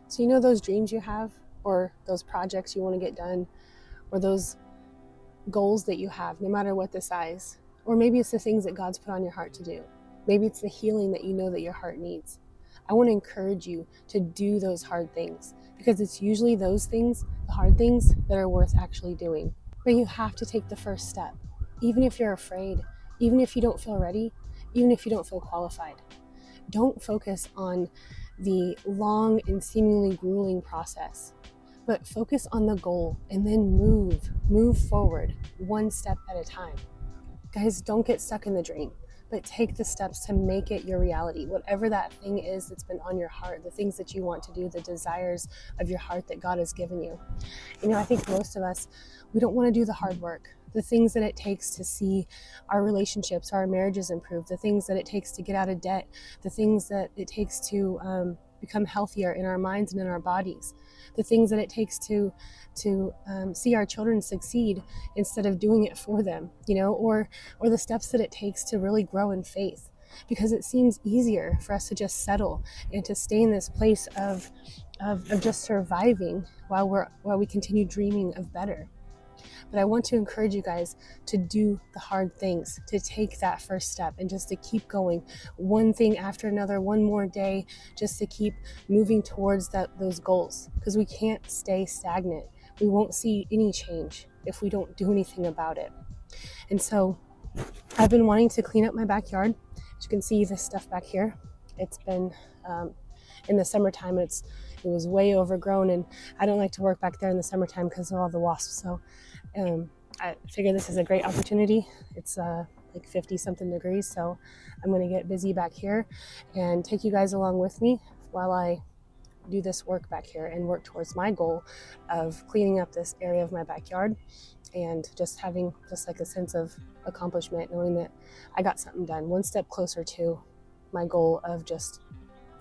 So, you know, those dreams you have, or those projects you want to get done, or those goals that you have, no matter what the size, or maybe it's the things that God's put on your heart to do. Maybe it's the healing that you know that your heart needs. I want to encourage you to do those hard things, because it's usually those things, the hard things, that are worth actually doing. But you have to take the first step, even if you're afraid, even if you don't feel ready, even if you don't feel qualified. Don't focus on the long and seemingly grueling process, but focus on the goal and then move forward one step at a time. Guys, don't get stuck in the dream, but take the steps to make it your reality. Whatever that thing is that's been on your heart, the things that you want to do, the desires of your heart that God has given you. You know, I think most of us, we don't want to do the hard work, the things that it takes to see our relationships, our marriages improve, the things that it takes to get out of debt, the things that it takes to become healthier in our minds and in our bodies, the things that it takes to see our children succeed instead of doing it for them, you know, or the steps that it takes to really grow in faith. Because it seems easier for us to just settle and to stay in this place of just surviving while we continue dreaming of better. But I want to encourage you guys to do the hard things, to take that first step, and just to keep going one thing after another, one more day, just to keep moving towards those goals, because we can't stay stagnant. We won't see any change if we don't do anything about it. And so I've been wanting to clean up my backyard. As you can see, this stuff back here, it's been in the summertime, it was way overgrown, and I don't like to work back there in the summertime because of all the wasps. So I figure this is a great opportunity. It's like 50 something degrees, so I'm going to get busy back here and take you guys along with me while I do this work back here and work towards my goal of cleaning up this area of my backyard and just having just like a sense of accomplishment, knowing that I got something done, one step closer to my goal of just,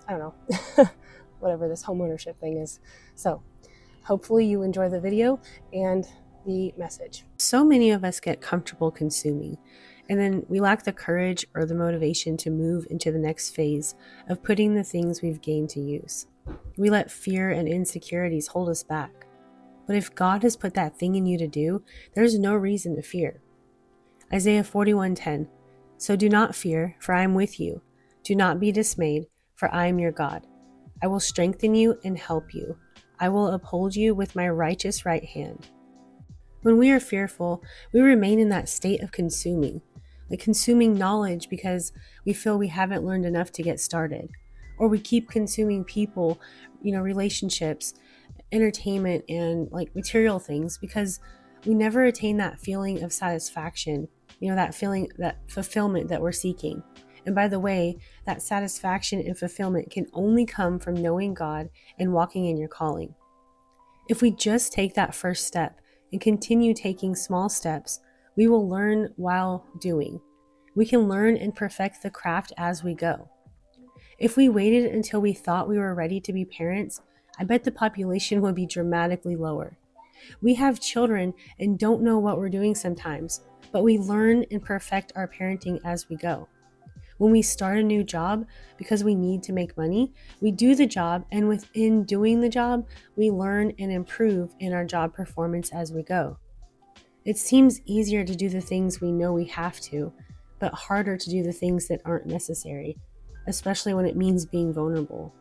I don't know, whatever this homeownership thing is. So hopefully you enjoy the video and the message. So many of us get comfortable consuming, and then we lack the courage or the motivation to move into the next phase of putting the things we've gained to use. We let fear and insecurities hold us back. But if God has put that thing in you to do, there's no reason to fear. Isaiah 41:10. So do not fear, for I am with you. Do not be dismayed, for I am your God. I will strengthen you and help you. I will uphold you with my righteous right hand. When we are fearful, we remain in that state of consuming, like consuming knowledge because we feel we haven't learned enough to get started. Or we keep consuming people, relationships, entertainment, and like material things because we never attain that feeling of satisfaction, that feeling, that fulfillment that we're seeking. And by the way, that satisfaction and fulfillment can only come from knowing God and walking in your calling. If we just take that first step and continue taking small steps, we will learn while doing. We can learn and perfect the craft as we go. If we waited until we thought we were ready to be parents, I bet the population would be dramatically lower. We have children and don't know what we're doing sometimes, but we learn and perfect our parenting as we go. When we start a new job because we need to make money, we do the job, and within doing the job, we learn and improve in our job performance as we go. It seems easier to do the things we know we have to, but harder to do the things that aren't necessary, especially when it means being vulnerable.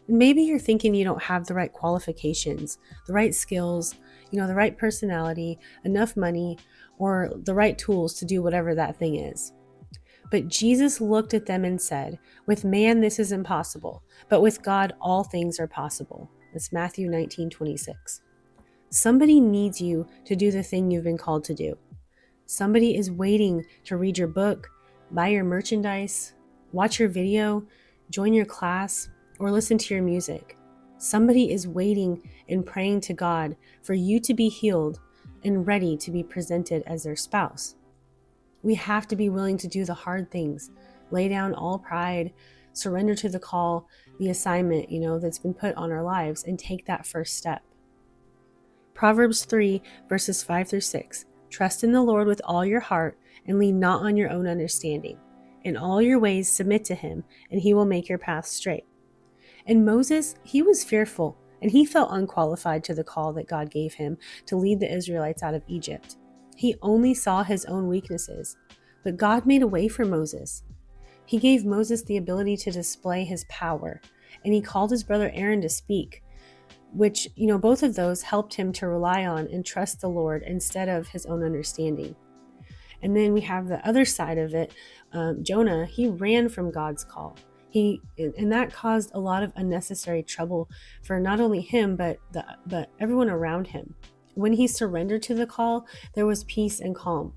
Maybe you're thinking you don't have the right qualifications, the right skills, the right personality, enough money, or the right tools to do whatever that thing is. But Jesus looked at them and said, with man this is impossible, but with God all things are possible. That's Matthew 19:26. Somebody needs you to do the thing you've been called to do. Somebody is waiting to read your book, buy your merchandise, watch your video, join your class, or listen to your music. Somebody is waiting and praying to God for you to be healed and ready to be presented as their spouse. We have to be willing to do the hard things, lay down all pride, surrender to the call, the assignment, that's been put on our lives, and take that first step. Proverbs 3, verses 5-6. Trust in the Lord with all your heart and lean not on your own understanding. In all your ways submit to him, and he will make your path straight. And Moses, he was fearful and he felt unqualified to the call that God gave him to lead the Israelites out of Egypt. He only saw his own weaknesses, but God made a way for Moses. He gave Moses the ability to display his power, and he called his brother Aaron to speak, which, both of those helped him to rely on and trust the Lord instead of his own understanding. And then we have the other side of it. Jonah, he ran from God's call. And that caused a lot of unnecessary trouble for not only him, but everyone around him. When he surrendered to the call, there was peace and calm.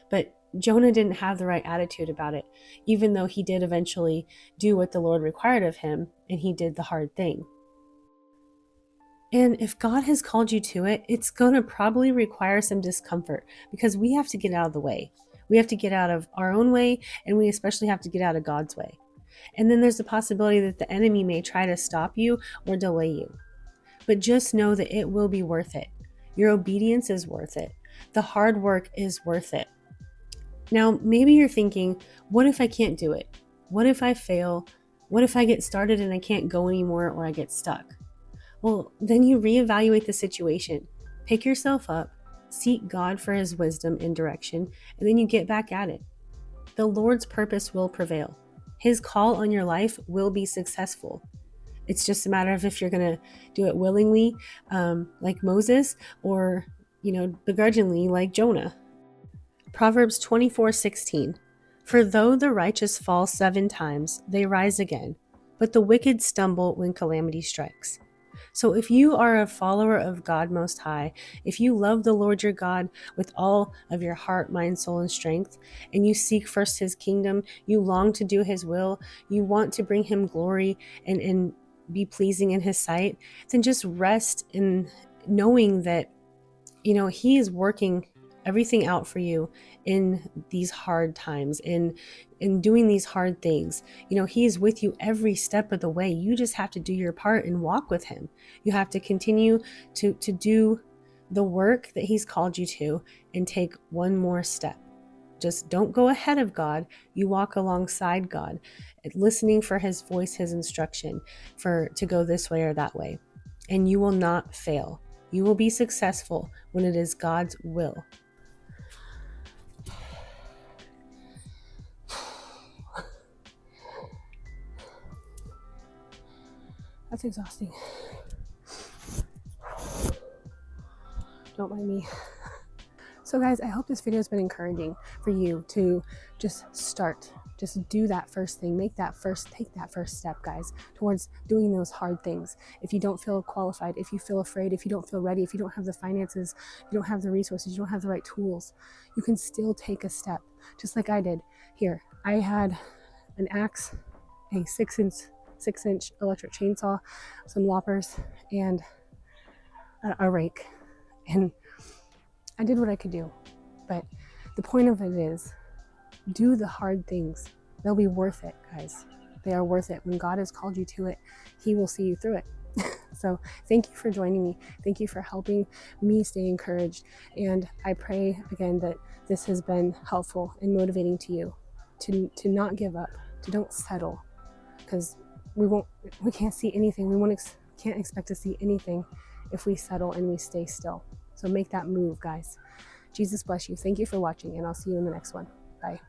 But Jonah didn't have the right attitude about it, even though he did eventually do what the Lord required of him, and he did the hard thing. And if God has called you to it, it's going to probably require some discomfort because we have to get out of the way. We have to get out of our own way, and we especially have to get out of God's way. And then there's the possibility that the enemy may try to stop you or delay you. But just know that it will be worth it. Your obedience is worth it. The hard work is worth it. Now, maybe you're thinking, what if I can't do it? What if I fail? What if I get started and I can't go anymore or I get stuck? Well, then you reevaluate the situation. Pick yourself up, seek God for his wisdom and direction, and then you get back at it. The Lord's purpose will prevail. His call on your life will be successful. It's just a matter of if you're going to do it willingly, like Moses, or, begrudgingly, like Jonah. Proverbs 24:16. For though the righteous fall 7 times, they rise again, but the wicked stumble when calamity strikes. So if you are a follower of God Most High, if you love the Lord your God with all of your heart, mind, soul, and strength, and you seek first his kingdom, you long to do his will, you want to bring him glory and be pleasing in his sight, then just rest in knowing that, he is working everything out for you in these hard times, in doing these hard things. He is with you every step of the way. You just have to do your part and walk with him. You have to continue to do the work that he's called you to and take one more step. Just don't go ahead of God. You walk alongside God, listening for his voice, his instruction to go this way or that way. And you will not fail. You will be successful when it is God's will. That's exhausting. Don't mind me. So guys, I hope this video has been encouraging for you to just start. Just do that first thing. Take that first step, guys, towards doing those hard things. If you don't feel qualified, if you feel afraid, if you don't feel ready, if you don't have the finances, you don't have the resources, you don't have the right tools, you can still take a step, just like I did. Here, I had an axe, a 6-inch electric chainsaw, some loppers, and a rake. And I did what I could do. But the point of it is, do the hard things. They'll be worth it, guys. They are worth it. When God has called you to it, he will see you through it. So thank you for joining me. Thank you for helping me stay encouraged. And I pray again that this has been helpful and motivating to you to not give up, to don't settle, because we can't see anything. Can't expect to see anything if we settle and we stay still. So make that move, guys. Jesus bless you. Thank you for watching, and I'll see you in the next one. Bye.